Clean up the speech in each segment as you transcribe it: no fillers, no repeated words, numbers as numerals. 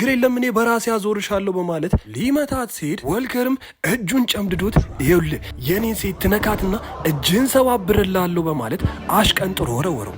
ግሬ ለምን በራሴ አዞርሻለሁ በማለት ሊመታት ሲሄድ ወልከርም እጁን ጨምድዶት ይኸውልህ የኔን ሴት ትነካትና እጅን ሰባብርልሃለሁ በማለት አሽቀንጥሮ ወረወረው።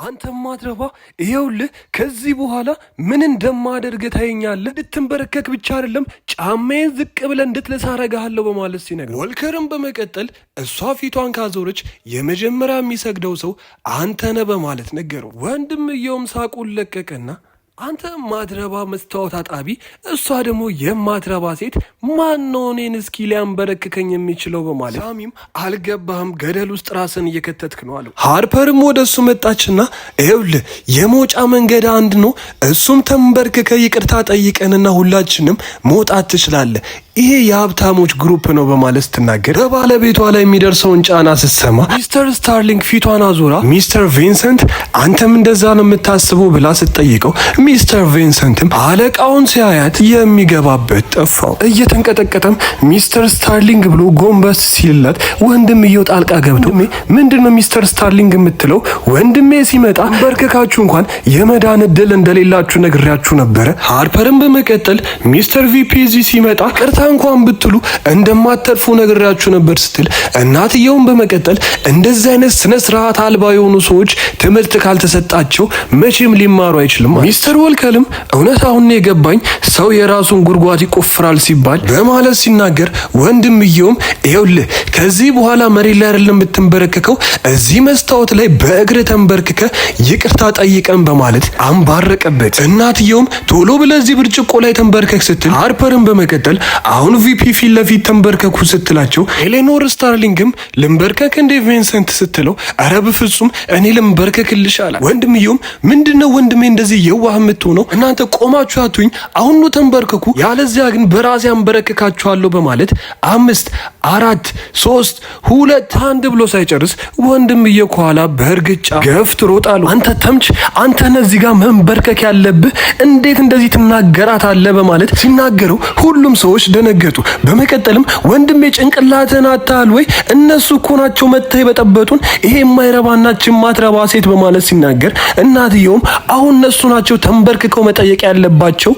አንተ ማትረባ ይኸውልህ ከዚህ በኋላ ምን እንደማደርግ ታየኛለህ። እንድትንበረከክ ብቻ አይደለም ጫማዬን ዝቅ ብለህ እንድትለሳ አረጋለሁ በማለት ሲነግረው ወልከርም በመቀጠል እሷ ፊቷን ካዞረች የመጀመሪያ የሚሰግደው ሰው አንተ ነህ በማለት ነገረው። ወንድምየውም ሳቁን ለቀቀና አንተ ማትረባ መስታወት አጣቢ፣ እሷ ደግሞ የማትረባ ሴት ማን ነው እኔን እስኪ ሊያንበረክከኝ የሚችለው በማለት ሳሚም አልገባህም ገደል ውስጥ ራስን እየከተትክ ነው አለው። ሃርፐርም ወደሱ መጣችና ይኸውልህ የመውጫ መንገድ አንድ ነው፣ እሱም ተንበርክከ ይቅርታ ጠይቀንና ሁላችንም መውጣት ትችላለህ፣ ይሄ የሀብታሞች ግሩፕ ነው በማለት ስትናገር በባለቤቷ ላይ የሚደርሰውን ጫና ስትሰማ ሚስተር ስታርሊንግ ፊቷን አዞራ ሚስተር ቪንሰንት አንተም እንደዛ ነው የምታስበው ብላ ስትጠይቀው ሚስተር ቪንሰንትም አለቃውን ሲያያት የሚገባበት ጠፋው። እየተንቀጠቀጠም ሚስተር ስታርሊንግ ብሎ ጎንበስ ሲልላት ወንድምየው ጣልቃ ገብቶ ምንድነው ሚስተር ስታርሊንግ የምትለው? ወንድሜ ሲመጣ በርከካችሁ እንኳን የመዳን እድል እንደሌላችሁ ነግሬያችሁ ነበረ። ሃርፐርም በመቀጠል ሚስተር ቪፒ እዚህ ሲመጣ ቅርታ እንኳን ብትሉ እንደማትተርፉ ነግሬያችሁ ነበር ስትል እናትየውን በመቀጠል እንደዚህ አይነት ስነ ስርዓት አልባ የሆኑ ሰዎች ትምህርት ካልተሰጣቸው መቼም ሊማሩ አይችልም። ሚስተር ወልከልም እውነት አሁን የገባኝ ሰው የራሱን ጉድጓድ ይቆፍራል ሲባል በማለት ሲናገር ወንድምየውም ይኸውልህ ከዚህ በኋላ መሬት ላይ አይደለም የምትንበረከከው እዚህ መስታወት ላይ በእግር ተንበርክከ ይቅርታ ጠይቀን በማለት አንባረቀበት። እናትየውም ቶሎ ብለህ እዚህ ብርጭቆ ላይ ተንበርከክ ስትል ሃርፐርን በመቀጠል አሁን ቪፒ ፊት ለፊት ተንበርከኩ ስትላቸው ኤሌኖር ስታርሊንግም ልንበርከክ እንደ ቪንሰንት ስትለው ኧረ በፍጹም እኔ ልንበርከክልሽ አለ። ወንድምየውም ምንድነው ወንድሜ እንደዚህ የዋህ የምትሆነው? እናንተ ቆማችሁ አቱኝ አሁን ነው ተንበርከኩ፣ ያለዚያ ግን በራሴ አንበረከካችኋለሁ በማለት 5 4 3 2 1 ብሎ ሳይጨርስ ወንድምየው ከኋላ በእርግጫ ገፍትሮ ጣለው። አንተ ተምች አንተ ነዚህ ጋር መንበርከክ ያለብህ እንዴት እንደዚህ ትናገራታለህ? በማለት ሲናገረው ሁሉም ሰዎች ደነገጡ። በመቀጠልም ወንድሜ ጭንቅላትን አታል ወይ እነሱ እኮ ናቸው መተህ የበጠበጡን ይሄ የማይረባናችን ማትረባ ሴት በማለት ሲናገር እናትየውም አሁን እነሱ ናቸው ተንበርክከው መጠየቅ ያለባቸው።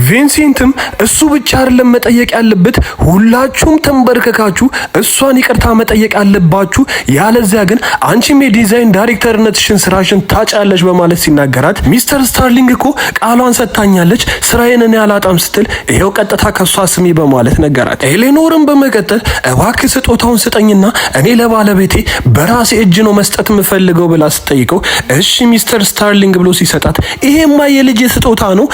ቪንሴንትም እሱ ብቻ አይደለም መጠየቅ ያለበት ሁላችሁም ተንበርከካችሁ እሷን ይቅርታ መጠየቅ አለባችሁ፣ ያለዚያ ግን አንቺም የዲዛይን ዳይሬክተርነትሽን ስራሽን ታጫለሽ በማለት ሲናገራት ሚስተር ስታርሊንግ እኮ ቃሏን ሰጥታኛለች ስራዬን እኔ አላጣም ስትል ይሄው ቀጥታ ከሷ ስሚ በማለት ነገራት። ኤሌኖርም በመቀጠል እባክህ ስጦታውን ስጠኝና እኔ ለባለቤቴ በራሴ እጅ ነው መስጠት የምፈልገው ብላ ስትጠይቀው እሺ ሚስተር ስታርሊንግ ብሎ ሲሰጣት ይሄማ የልጅ ስጦታ ነው